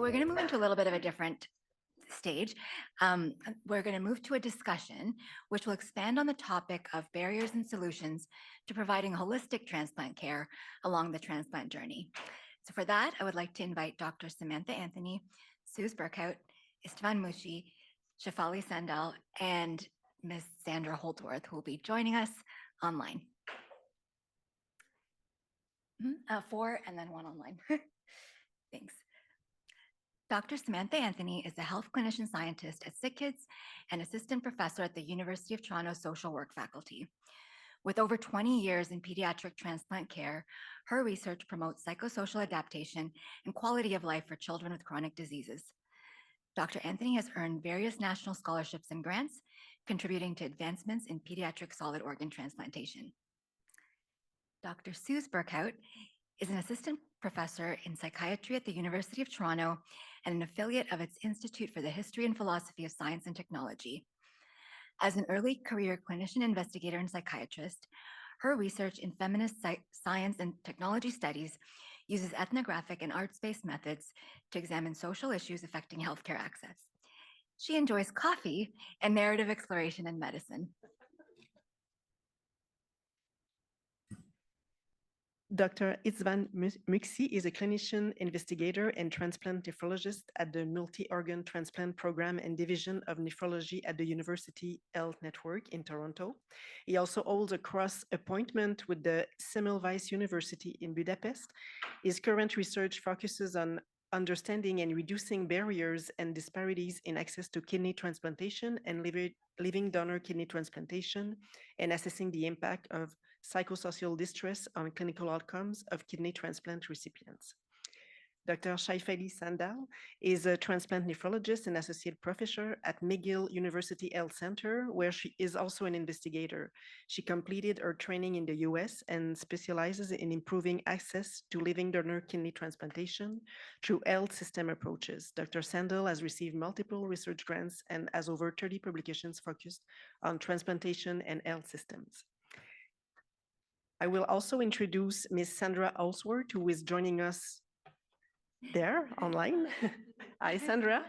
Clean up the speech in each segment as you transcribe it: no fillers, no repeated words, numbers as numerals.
we're going to move into a little bit of a different stage. We're going to move to a discussion which will expand on the topic of barriers and solutions to providing holistic transplant care along the transplant journey. So for that, I would like to invite Dr. Samantha Anthony, Suze Berkhout, Istvan Mucsi, Shaifali Sandal, and Ms. Sandra Holdsworth, who will be joining us online. 4 and then 1 online. Thanks. Dr. Samantha Anthony is a health clinician scientist at SickKids and assistant professor at the University of Toronto social work faculty. With over 20 years in pediatric transplant care, her research promotes psychosocial adaptation and quality of life for children with chronic diseases. Dr. Anthony has earned various national scholarships and grants, contributing to advancements in pediatric solid organ transplantation. Dr. Suze Berkhout is an assistant professor in psychiatry at the University of Toronto and an affiliate of its Institute for the History and Philosophy of Science and Technology. As an early career clinician investigator and psychiatrist, her research in feminist science and technology studies uses ethnographic and arts-based methods to examine social issues affecting healthcare access. She enjoys coffee and narrative exploration in medicine. Dr. Istvan Mucsi is a clinician investigator and transplant nephrologist at the Multi-Organ Transplant Program and Division of Nephrology at the University Health Network in Toronto. He also holds a cross appointment with the Semmelweis University in Budapest. His current research focuses on understanding and reducing barriers and disparities in access to kidney transplantation and living donor kidney transplantation, and assessing the impact of psychosocial distress on clinical outcomes of kidney transplant recipients. Dr. Shaifali Sandal is a transplant nephrologist and associate professor at McGill University Health Center, where she is also an investigator. She completed her training in the US and specializes in improving access to living donor kidney transplantation through health system approaches. Dr. Sandal has received multiple research grants and has over 30 publications focused on transplantation and health systems. I will also introduce Ms. Sandra Holdsworth, who is joining us there online. Hi, Sandra.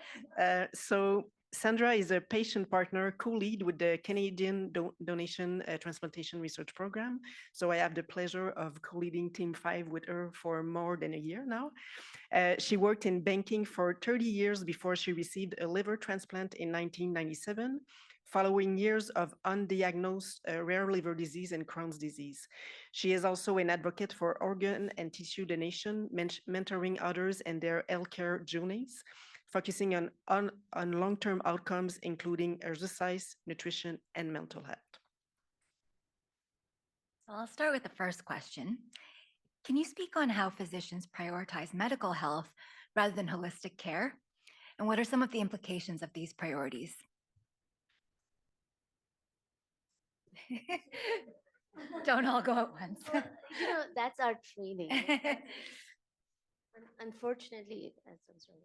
So Sandra is a patient partner co-lead with the Canadian Donation Transplantation Research Program. So I have the pleasure of co-leading Team 5 with her for more than a year now. She worked in banking for 30 years before she received a liver transplant in 1997, following years of undiagnosed rare liver disease and Crohn's disease. She is also an advocate for organ and tissue donation, mentoring others in their healthcare journeys, focusing on long-term outcomes, including exercise, nutrition, and mental health. So I'll start with the first question. Can you speak on how physicians prioritize medical health rather than holistic care? And what are some of the implications of these priorities? Don't all go at once. You know, that's our training. Unfortunately, I'm sorry.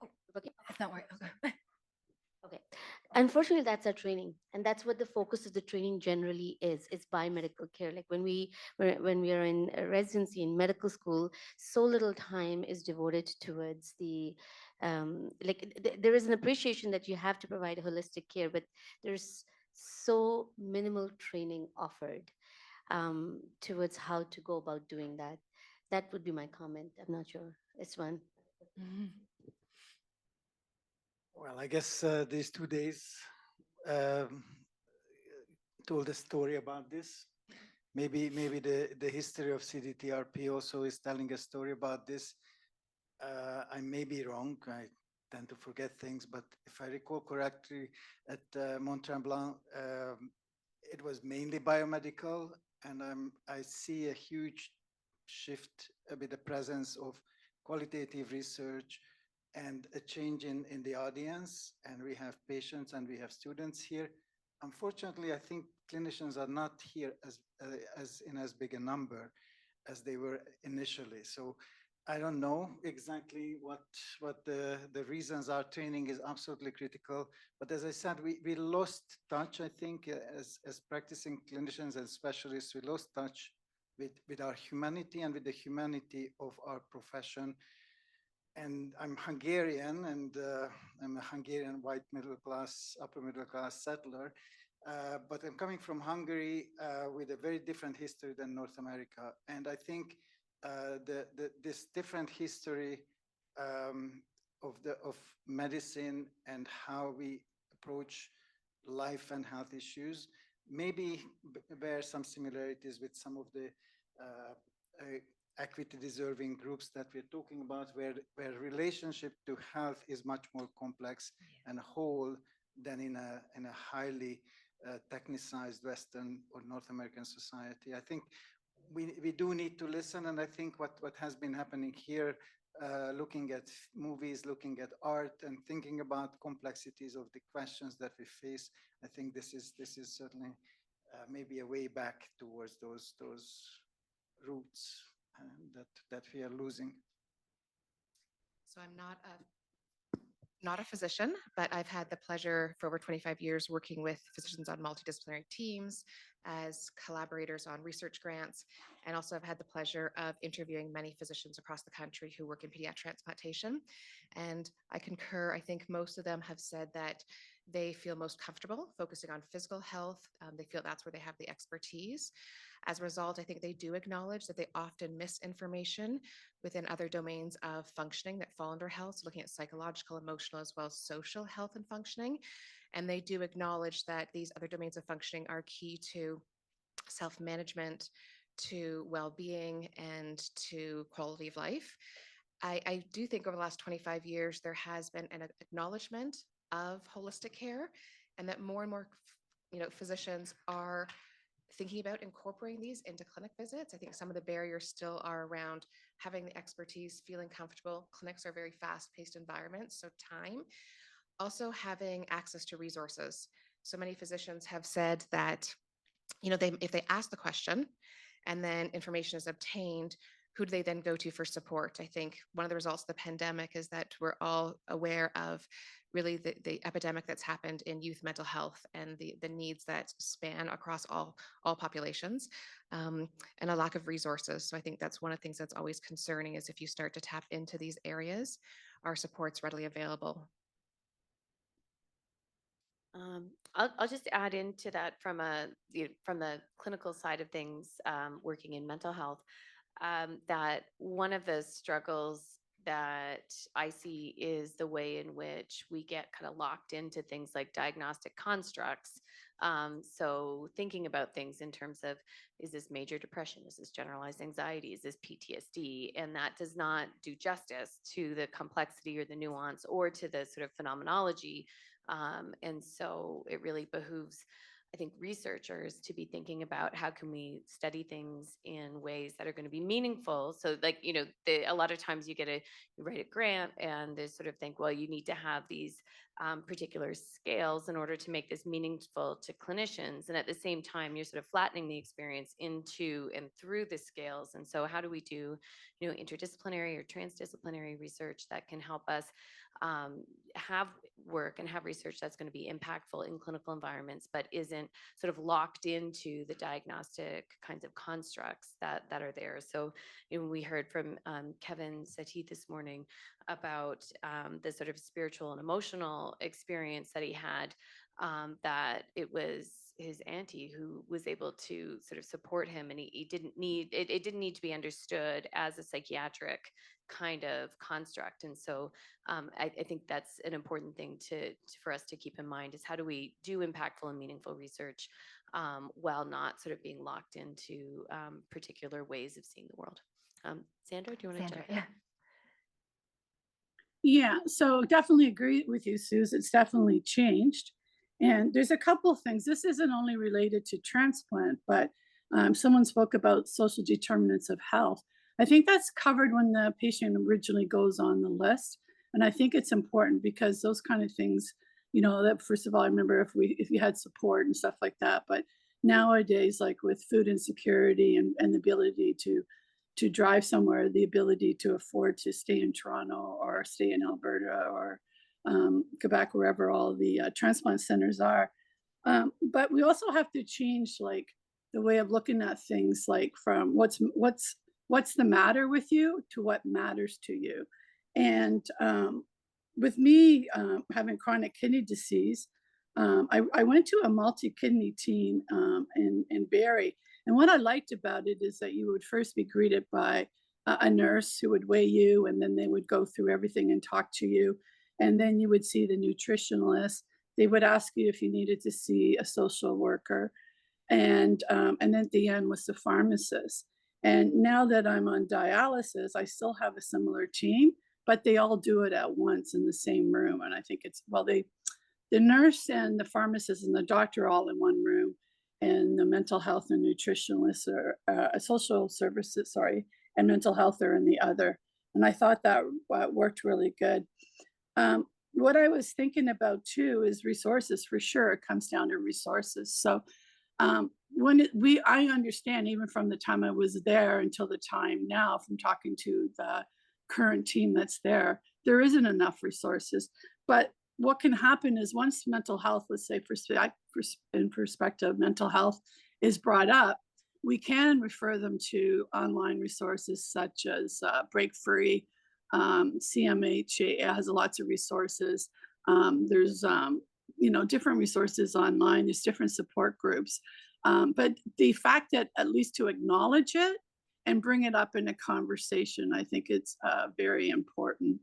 Oh, okay, it's not working. Okay. Okay. Unfortunately, that's our training, and that's what the focus of the training generally is. It's biomedical care. Like when we are in a residency in medical school, so little time is devoted towards the there is an appreciation that you have to provide holistic care, but there's so minimal training offered towards how to go about doing that. That would be my comment. I'm not sure. Istvan. Mm-hmm. Well, I guess these 2 days told a story about this. Maybe the history of CDTRP also is telling a story about this. I may be wrong. I tend to forget things, but if I recall correctly, at Mont Tremblant, it was mainly biomedical, and I see a huge shift with the presence of qualitative research and a change in the audience, and we have patients and we have students here. Unfortunately, I think clinicians are not here as big a number as they were initially. So I don't know exactly what the reasons are. Training is absolutely critical, but as I said, we lost touch. I think as practicing clinicians and specialists, we lost touch with our humanity and with the humanity of our profession. And I'm Hungarian, and I'm a Hungarian white upper middle class settler. But I'm coming from Hungary with a very different history than North America. And I think this different history of medicine and how we approach life and health issues maybe bear some similarities with some of the equity deserving groups that we're talking about, where relationship to health is much more complex and whole than in a highly technicized Western or North American society. I think we do need to listen, and I think what has been happening here, looking at movies, looking at art, and thinking about complexities of the questions that we face, I think this is certainly maybe a way back towards those roots that we are losing. So I'm not a physician, but I've had the pleasure for over 25 years working with physicians on multidisciplinary teams as collaborators on research grants. And also I've had the pleasure of interviewing many physicians across the country who work in pediatric transplantation. And I concur, I think most of them have said that they feel most comfortable focusing on physical health. They feel that's where they have the expertise. As a result, I think they do acknowledge that they often miss information within other domains of functioning that fall under health, so looking at psychological, emotional, as well as social health and functioning. And they do acknowledge that these other domains of functioning are key to self-management, to well-being, and to quality of life. I do think over the last 25 years, there has been an acknowledgement of holistic care, and that more and more physicians are thinking about incorporating these into clinic visits. I think some of the barriers still are around having the expertise, feeling comfortable. Clinics are very fast-paced environments, so time. Also having access to resources. So many physicians have said that, if they ask the question and then information is obtained, who do they then go to for support? I think one of the results of the pandemic is that we're all aware of really the epidemic that's happened in youth mental health and the needs that span across all populations, and a lack of resources. So I think that's one of the things that's always concerning, is if you start to tap into these areas, are supports readily available? I'll just add into that from the clinical side of things, working in mental health, that one of the struggles that I see is the way in which we get kind of locked into things like diagnostic constructs. So thinking about things in terms of, is this major depression? Is this generalized anxiety? Is this PTSD? And that does not do justice to the complexity or the nuance or to the sort of phenomenology. And so it really behooves, I think, researchers to be thinking about how can we study things in ways that are going to be meaningful. So like, a lot of times you write a grant and they sort of think, well, you need to have these particular scales in order to make this meaningful to clinicians. And at the same time, you're sort of flattening the experience into and through the scales. And so how do we do, interdisciplinary or transdisciplinary research that can help us have work and have research that's going to be impactful in clinical environments, but isn't sort of locked into the diagnostic kinds of constructs that are there. So we heard from Kevin Satie this morning about the sort of spiritual and emotional experience that he had, that it was his auntie who was able to sort of support him, and it didn't need to be understood as a psychiatric kind of construct. And so I think that's an important thing for us to keep in mind, is how do we do impactful and meaningful research while not sort of being locked into particular ways of seeing the world. Sandra, do you want to jump in? Yeah. Yeah, so definitely agree with you, Suze. It's definitely changed. And there's a couple of things. This isn't only related to transplant, but someone spoke about social determinants of health. I think that's covered when the patient originally goes on the list. And I think it's important because those kind of things, that first of all, I remember if you had support and stuff like that. But nowadays, like with food insecurity and the ability to drive somewhere, the ability to afford to stay in Toronto or stay in Alberta or Quebec, wherever all the transplant centers are. But we also have to change, like, the way of looking at things, like from what's the matter with you to what matters to you. And with me having chronic kidney disease, I went to a multi-kidney team in Barrie. And what I liked about it is that you would first be greeted by a nurse who would weigh you, and then they would go through everything and talk to you. And then you would see the nutritionalist. They would ask you if you needed to see a social worker. And then at the end was the pharmacist. And now that I'm on dialysis, I still have a similar team, but they all do it at once in the same room. And I think it's, well, the nurse and the pharmacist and the doctor are all in one room, and the mental health and nutritionist or social services, sorry, and mental health are in the other. And I thought that worked really good. What I was thinking about too is resources. For sure, it comes down to resources. So I understand, even from the time I was there until the time now, from talking to the current team that's there isn't enough resources. But what can happen is once mental health, let's say in perspective, mental health is brought up, we can refer them to online resources such as Break Free. CMH has lots of resources. There's different resources online. There's different support groups. But the fact that at least to acknowledge it and bring it up in a conversation, I think it's very important.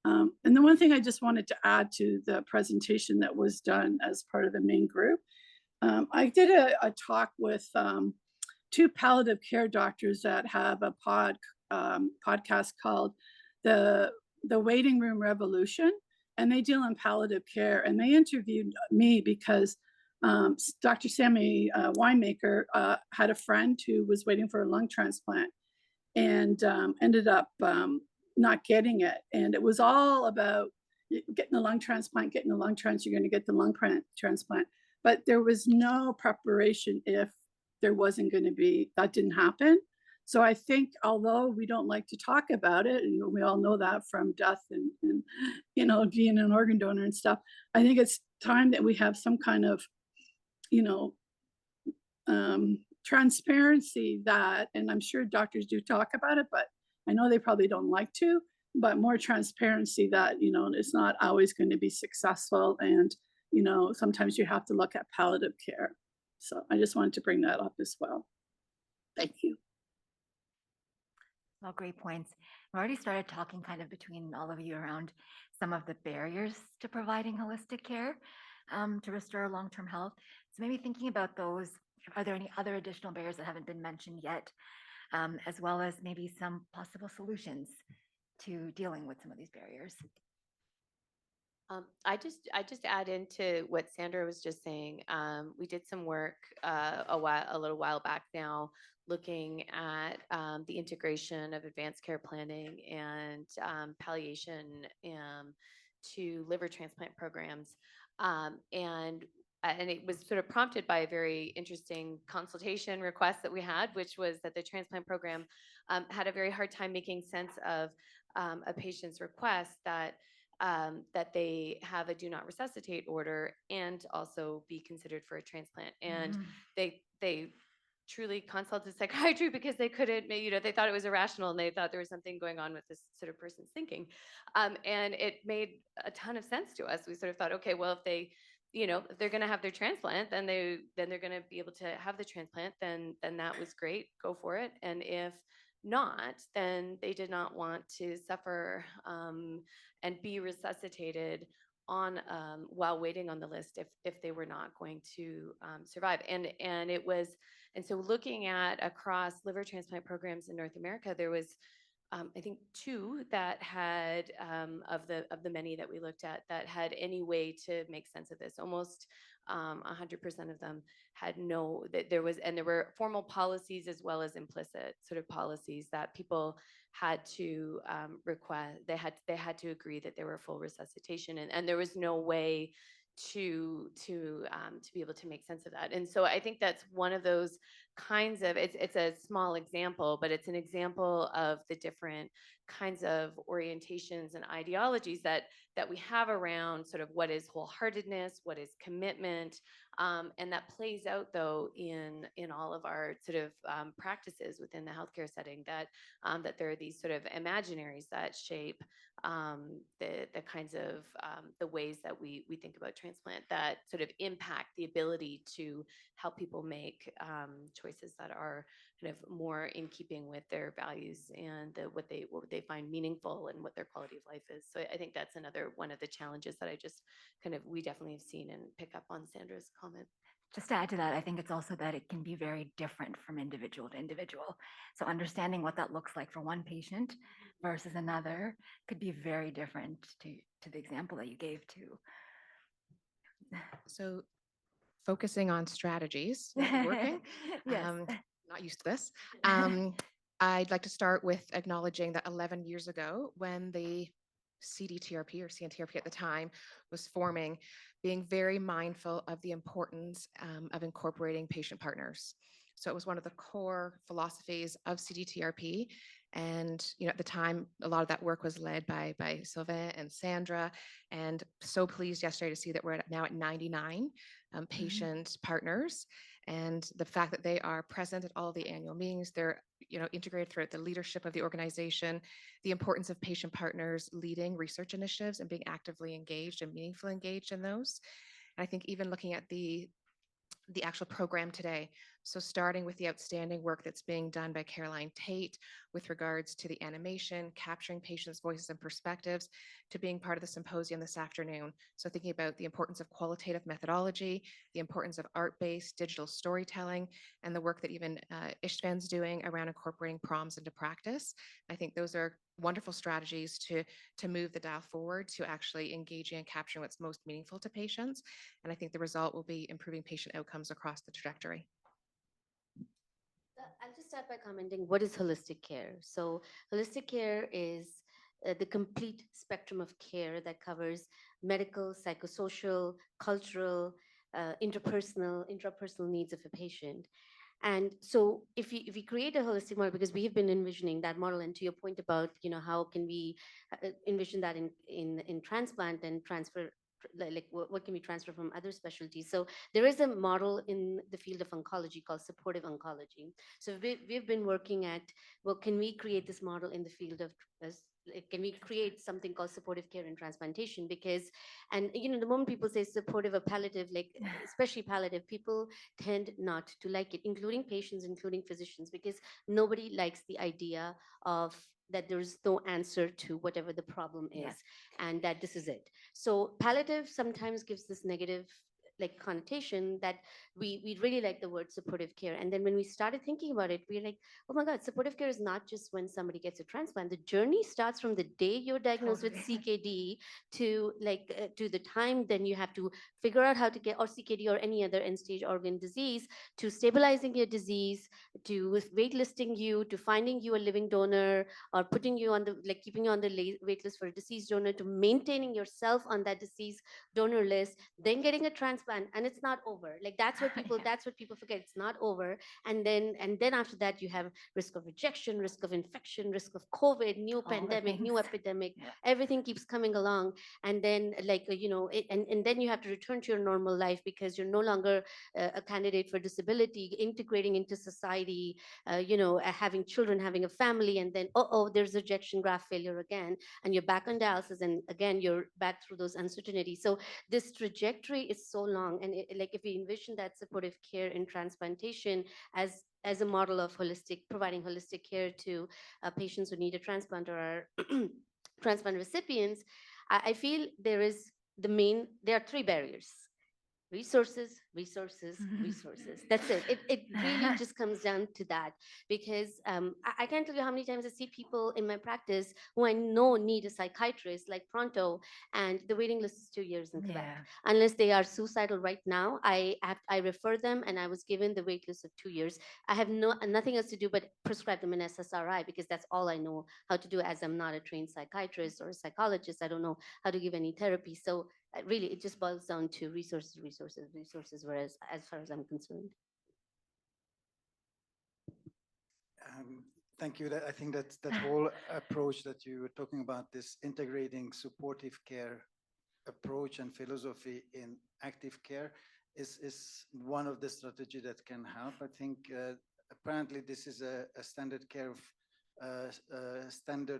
And the one thing I just wanted to add to the presentation that was done as part of the main group, I did a talk with 2 palliative care doctors that have a podcast called the Waiting Room Revolution, and they deal in palliative care. And they interviewed me because Dr. Sammy Winemaker had a friend who was waiting for a lung transplant and ended up not getting it. And it was all about getting the lung transplant, you're going to get the lung transplant. But there was no preparation if there wasn't going to be, that didn't happen. So I think, although we don't like to talk about it, and we all know that from death and being an organ donor and stuff, I think it's time that we have some kind of, transparency that, and I'm sure doctors do talk about it, but I know they probably don't like to, but more transparency that, it's not always going to be successful. And, sometimes you have to look at palliative care. So I just wanted to bring that up as well. Thank you. Well, great points. We already started talking kind of between all of you around some of the barriers to providing holistic care to restore long-term health. So maybe thinking about those, are there any other additional barriers that haven't been mentioned yet, as well as maybe some possible solutions to dealing with some of these barriers? I just add into what Sandra was just saying. We did some work a little while back now, looking at the integration of advanced care planning and palliation to liver transplant programs, and it was sort of prompted by a very interesting consultation request that we had, which was that the transplant program had a very hard time making sense of a patient's request that they have a do not resuscitate order and also be considered for a transplant. And they truly consulted psychiatry because they couldn't, they thought it was irrational, and they thought there was something going on with this sort of person's thinking. And it made a ton of sense to us. We sort of thought, okay, well, if they, if they're going to have their transplant, then they're going to be able to have the transplant, then that was great, go for it. And if not, then they did not want to suffer and be resuscitated on while waiting on the list if they were not going to survive. And so looking at across liver transplant programs in North America, there was I think 2 that had of the many that we looked at that had any way to make sense of this. Almost 100% of them had there were formal policies as well as implicit sort of policies that people had to request. They had to agree that there were full resuscitation, and there was no way to be able to make sense of that. And so I think that's one of those kinds of, it's a small example, but it's an example of the different kinds of orientations and ideologies that that we have around sort of what is wholeheartedness, what is commitment, and that plays out though in all of our sort of practices within the healthcare setting. That there are these sort of imaginaries that shape the kinds of the ways that we think about transplant, that sort of impact the ability to help people make choices that are kind of more in keeping with their values and what they find meaningful and what their quality of life is. So I think that's another one of the challenges that we definitely have seen and pick up on Sandra's comment. Just to add to that, I think it's also that it can be very different from individual to individual. So understanding what that looks like for one patient versus another could be very different to the example that you gave too. So focusing on strategies not working. Yes. Not used to this. I'd like to start with acknowledging that 11 years ago, when the CDTRP or CNTRP at the time was forming, being very mindful of the importance of incorporating patient partners. So it was one of the core philosophies of CDTRP. And at the time, a lot of that work was led by Suze and Sandra. And so pleased yesterday to see that we're now at 99 patient partners. And the fact that they are present at all the annual meetings, they're integrated throughout the leadership of the organization, the importance of patient partners leading research initiatives and being actively engaged and meaningfully engaged in those. And I think even looking at the actual program today. So starting with the outstanding work that's being done by Caroline Tate with regards to the animation, capturing patients' voices and perspectives, to being part of the symposium this afternoon. So thinking about the importance of qualitative methodology, the importance of art-based digital storytelling, and the work that even Istvan's doing around incorporating prompts into practice. I think those are wonderful strategies to move the dial forward to actually engaging and capturing what's most meaningful to patients. And I think the result will be improving patient outcomes across the trajectory. I'll just start by commenting what is holistic care. So holistic care is the complete spectrum of care that covers medical, psychosocial, cultural, intrapersonal needs of a patient. And so if we create a holistic model, because we have been envisioning that model, and to your point about, how can we envision that in transplant and transfer, like what can we transfer from other specialties? So there is a model in the field of oncology called supportive oncology. So we've been working at, well, can we create this model in the field of, can we create something called supportive care and transplantation? Because, and the moment people say supportive or palliative, like especially palliative, people tend not to like it, including patients, including physicians, because nobody likes the idea of that there's no answer to whatever the problem is, Yes. and that this is it. So palliative sometimes gives this negative connotation that we really like the word supportive care. And then when we started thinking about it, we're like, oh my God, supportive care is not just when somebody gets a transplant. The journey starts from the day you're diagnosed with CKD to to the time then you have to figure out how to get, or CKD or any other end stage organ disease, to stabilizing your disease, to waitlisting you, to finding you a living donor, or putting you on the, keeping you on the wait list for a deceased donor, to maintaining yourself on that deceased donor list, then getting a transplant. And it's not over. That's what people forget. It's not over. And then after that, you have risk of rejection, risk of infection, risk of COVID, new pandemic, new epidemic. Yeah. Everything keeps coming along. And then and then you have to return to your normal life because you're no longer a candidate for disability, integrating into society, having children, having a family, and then there's rejection, graft failure again, and you're back on dialysis, and again you're back through those uncertainties. So this trajectory is so long, and if we envision that supportive care in transplantation as a model of providing holistic care to patients who need a transplant or are transplant recipients, I feel there are three barriers: resources. That's it. It really just comes down to that, because I can't tell you how many times I see people in my practice who I know need a psychiatrist like pronto, and the waiting list is 2 years in Quebec. Yeah. Unless they are suicidal right now, I refer them, and I was given the wait list of 2 years. I have nothing else to do but prescribe them an SSRI, because that's all I know how to do, as I'm not a trained psychiatrist or a psychologist. I don't know how to give any therapy. So really, it just boils down to resources, whereas as far as I'm concerned. Thank you. I think that whole approach that you were talking about, this integrating supportive care approach and philosophy in active care, is one of the strategy that can help. I think apparently this is a standard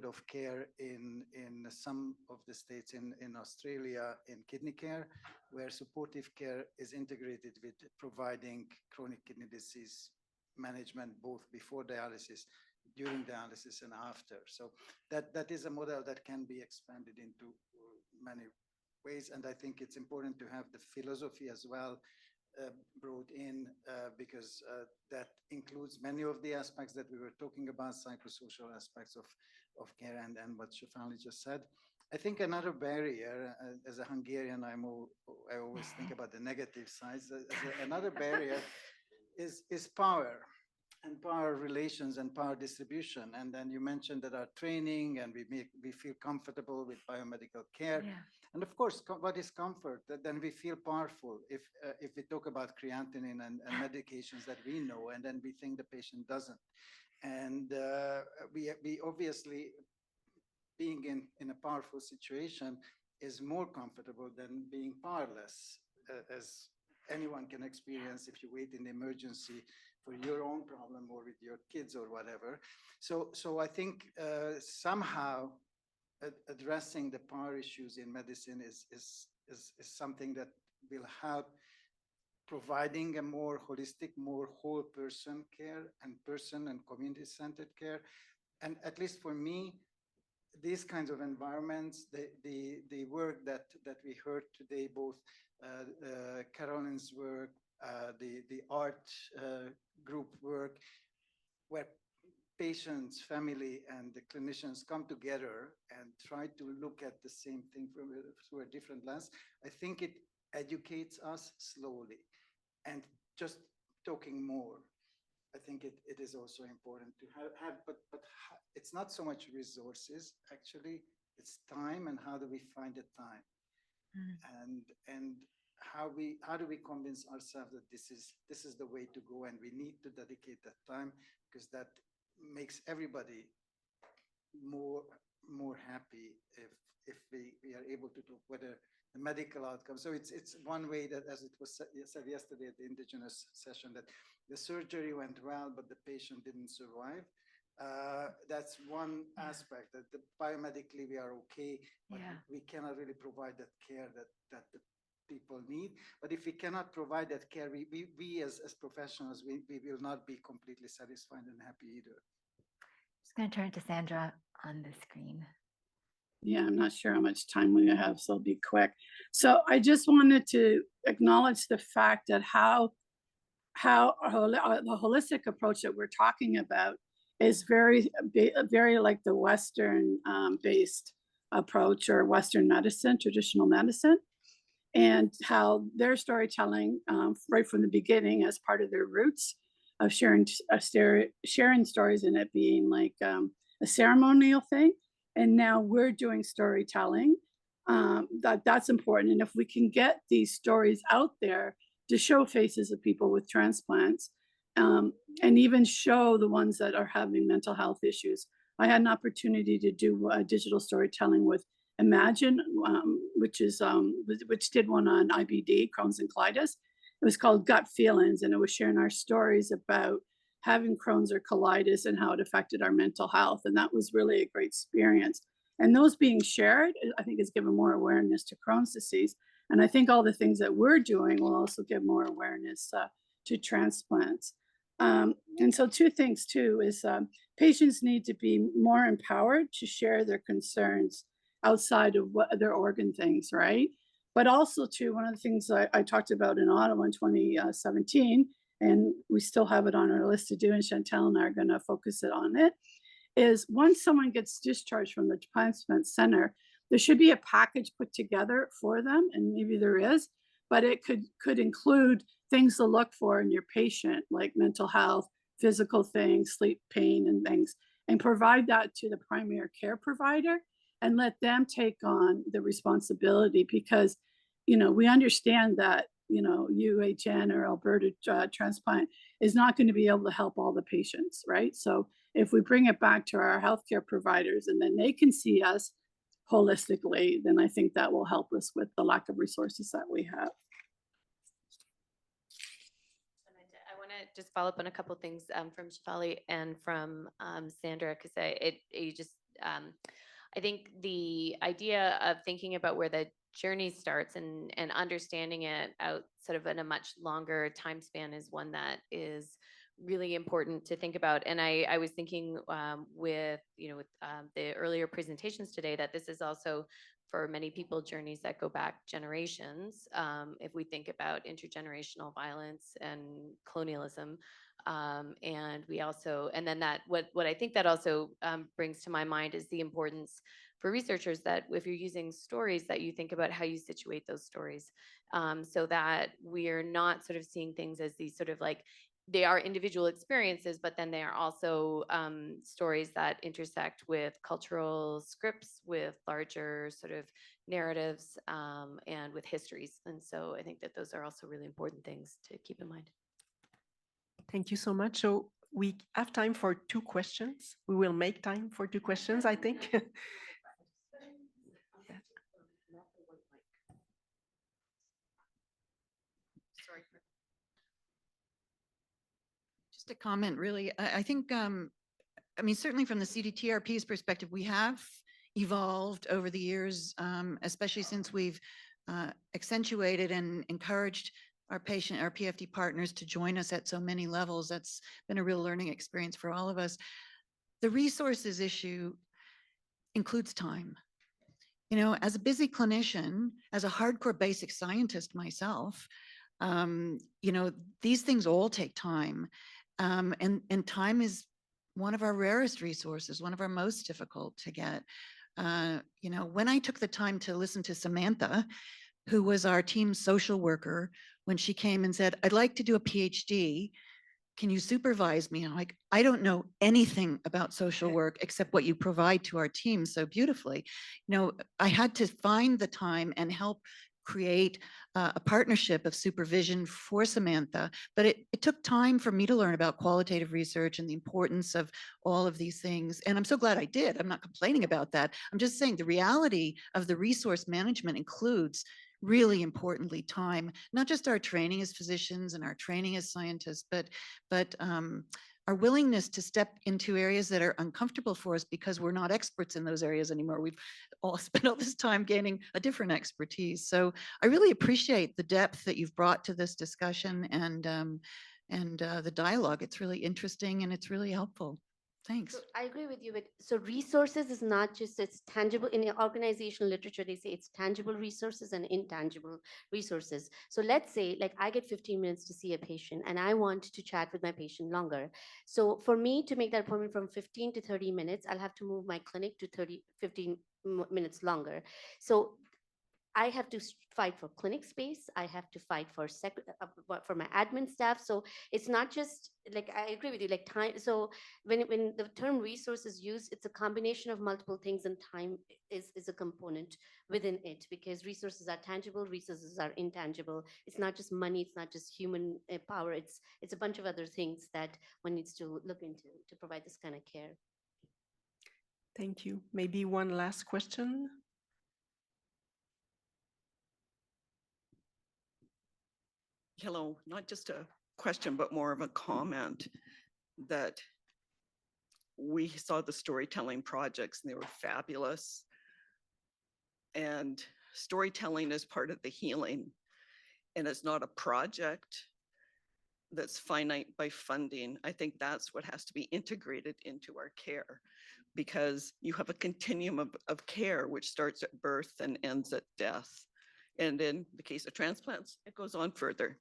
of care in some of the states in Australia in kidney care, where supportive care is integrated with providing chronic kidney disease management both before dialysis, during dialysis, and after. So that is a model that can be expanded into many ways, and I think it's important to have the philosophy as well brought in because that includes many of the aspects that we were talking about, psychosocial aspects of care and what Shaifali just said. I think another barrier, as a Hungarian, I always think about the negative sides. Another barrier is power and power relations and power distribution. And then you mentioned that our training and we feel comfortable with biomedical care. Yeah. And of course, what is comfort? That then we feel powerful if we talk about creatinine and medications that we know, and then we think the patient doesn't. And we obviously, being in a powerful situation is more comfortable than being powerless, as anyone can experience if you wait in the emergency for your own problem or with your kids or whatever. So I think somehow addressing the power issues in medicine is something that will help providing a more holistic, more whole person care and person and community-centered care. And at least for me, these kinds of environments, the work that we heard today, both Caroline's work, the art group work, where patients, family, and the clinicians come together and try to look at the same thing through a different lens, I think it educates us slowly. And just talking more, I think it is also important to have but it's not so much resources, actually, it's time, and how do we find the time? And how do we convince ourselves that this is the way to go, and we need to dedicate that time, because that makes everybody more happy if we are able to talk whether the medical outcomes. So it's one way that, as it was said yesterday at the Indigenous session, that the surgery went well, but the patient didn't survive. That's one aspect, that biomedically we are okay, but we cannot really provide that care that the people need. But if we cannot provide that care, we as professionals, we will not be completely satisfied and happy either. Just going to turn to Sandra on the screen. Yeah, I'm not sure how much time we have, so I'll be quick. So I just wanted to acknowledge the fact that how the holistic approach that we're talking about is very like the Western based approach, or Western medicine, traditional medicine, and how their storytelling right from the beginning, as part of their roots of sharing stories, and it being like a ceremonial thing. And now we're doing storytelling. That's important. And if we can get these stories out there to show faces of people with transplants, and even show the ones that are having mental health issues. I had an opportunity to do digital storytelling with Imagine, which did one on IBD, Crohn's and colitis. It was called Gut Feelings, and it was sharing our stories about having Crohn's or colitis and how it affected our mental health. And that was really a great experience. And those being shared, I think, has given more awareness to Crohn's disease. And I think all the things that we're doing will also give more awareness to transplants. And so two things too is patients need to be more empowered to share their concerns outside of what their organ things, right? But also too, one of the things I talked about in Ottawa in 2017, and we still have it on our list to do, and Chantal and I are going to focus it on it, is once someone gets discharged from the transplant center, there should be a package put together for them, and maybe there is, but it could include things to look for in your patient, like mental health, physical things, sleep, pain, and things, and provide that to the primary care provider and let them take on the responsibility, because, you know, we understand that UHN or Alberta Transplant is not going to be able to help all the patients, right? So if we bring it back to our healthcare providers and then they can see us holistically, then I think that will help us with the lack of resources that we have. I want to just follow up on a couple of things from Shaifali and from Sandra, because I think the idea of thinking about where the journey starts and understanding it out sort of in a much longer time span is one that is really important to think about. And I was thinking with the earlier presentations today that this is also for many people journeys that go back generations. If we think about intergenerational violence and colonialism, and we also, and then that what I think that also brings to my mind is the importance for researchers that if you're using stories, that you think about how you situate those stories, so that we're not sort of seeing things as these sort of like, they are individual experiences, but then they are also stories that intersect with cultural scripts, with larger sort of narratives, and with histories. And so I think that those are also really important things to keep in mind. Thank you so much. So we have time for 2 questions. We will make time for 2 questions, I think. Sorry. Just a comment, really. I think, I mean, certainly from the CDTRP's perspective, we have evolved over the years, especially since we've accentuated and encouraged our PFD partners to join us at so many levels. That's been a real learning experience for all of us. The resources issue includes time. As a busy clinician, as a hardcore basic scientist myself, these things all take time. And time is one of our rarest resources, one of our most difficult to get. When I took the time to listen to Samantha, who was our team social worker, when she came and said, I'd like to do a PhD, can you supervise me? And I'm like, I don't know anything about social work except what you provide to our team so beautifully. I had to find the time and help create a partnership of supervision for Samantha, but it took time for me to learn about qualitative research and the importance of all of these things. And I'm so glad I did. I'm not complaining about that. I'm just saying the reality of the resource management includes really importantly time, not just our training as physicians and our training as scientists, but our willingness to step into areas that are uncomfortable for us because we're not experts in those areas anymore. We've all spent all this time gaining a different expertise. So I really appreciate the depth that you've brought to this discussion and the dialogue. It's really interesting and it's really helpful. Thanks. So I agree with you. So resources is not just, it's tangible. In organizational literature, they say it's tangible resources and intangible resources. So let's say like I get 15 minutes to see a patient and I want to chat with my patient longer. So for me to make that appointment from 15 to 30 minutes, I'll have to move my clinic to 15 minutes longer. So I have to fight for clinic space. I have to fight for my admin staff. So it's not just like, I agree with you, like time. So when the term resource is used, it's a combination of multiple things, and time is a component within it, because resources are tangible, resources are intangible. It's not just money, it's not just human power. It's a bunch of other things that one needs to look into to provide this kind of care. Thank you. Maybe one last question. Hello, not just a question, but more of a comment that we saw the storytelling projects and they were fabulous. And storytelling is part of the healing, and it's not a project that's finite by funding. I think that's what has to be integrated into our care, because you have a continuum of care, which starts at birth and ends at death. And in the case of transplants, it goes on further.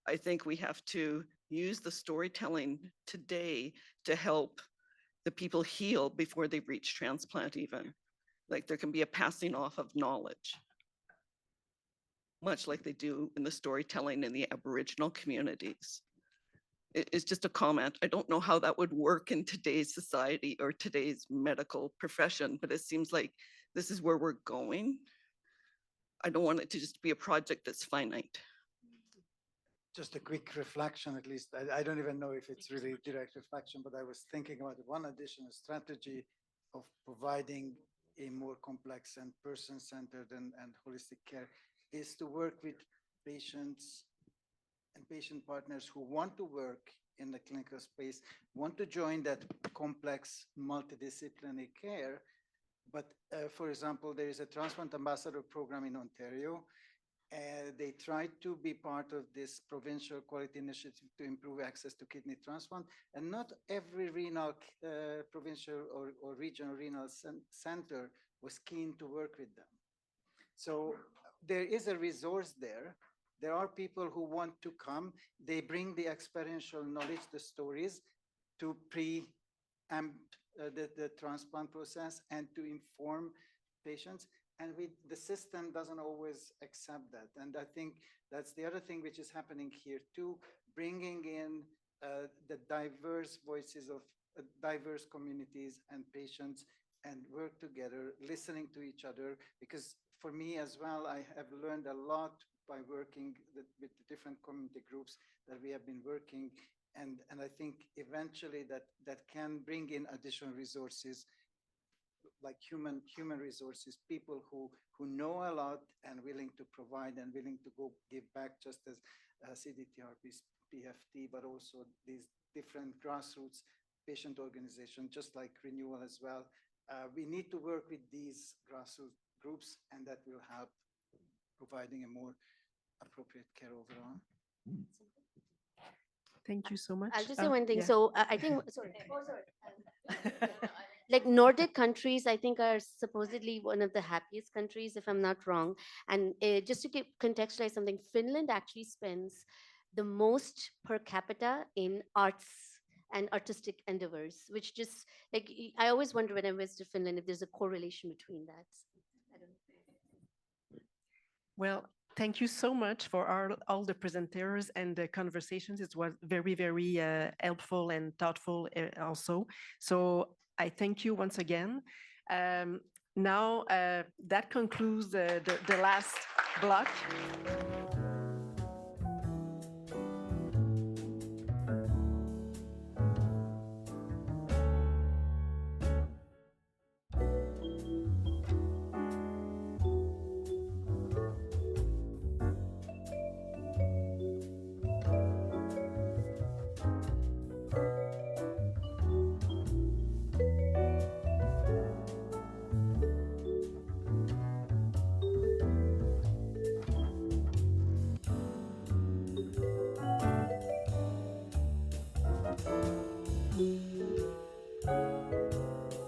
I think we have to use the storytelling today to help the people heal before they reach transplant even. Like there can be a passing off of knowledge, much like they do in the storytelling in the Aboriginal communities. It's just a comment. I don't know how that would work in today's society or today's medical profession, but it seems like this is where we're going. I don't want it to just be a project that's finite. Just a quick reflection, at least. I don't even know if it's really direct reflection, but I was thinking about one additional strategy of providing a more complex and person-centered and holistic care is to work with patients and patient partners who want to work in the clinical space, want to join that complex multidisciplinary care. But for example, there is a transplant ambassador program in Ontario. They try to be part of this provincial quality initiative to improve access to kidney transplant. And not every renal provincial or regional renal center was keen to work with them. So there is a resource there. There are people who want to come. They bring the experiential knowledge, the stories, to preempt the transplant process and to inform patients. And the system doesn't always accept that. And I think that's the other thing which is happening here too, bringing in the diverse voices of diverse communities and patients and work together, listening to each other. Because for me as well, I have learned a lot by working with the different community groups that we have been working. And I think eventually that can bring in additional resources, like human resources, people who know a lot and willing to provide and willing to go give back, just as CDTRP's PFT, but also these different grassroots patient organizations, just like Renewal as well. We need to work with these grassroots groups, and that will help providing a more appropriate care overall. Thank you so much. I'll just say one thing. Yeah. So I think, sorry. Like Nordic countries, I think are supposedly one of the happiest countries, if I'm not wrong. And just to contextualize something, Finland actually spends the most per capita in arts and artistic endeavors, which just like, I always wonder when I visit Finland if there's a correlation between that. I don't know. Well, thank you so much for all the presenters and the conversations. It was very, very helpful and thoughtful also. So I thank you once again. Now that concludes the last block.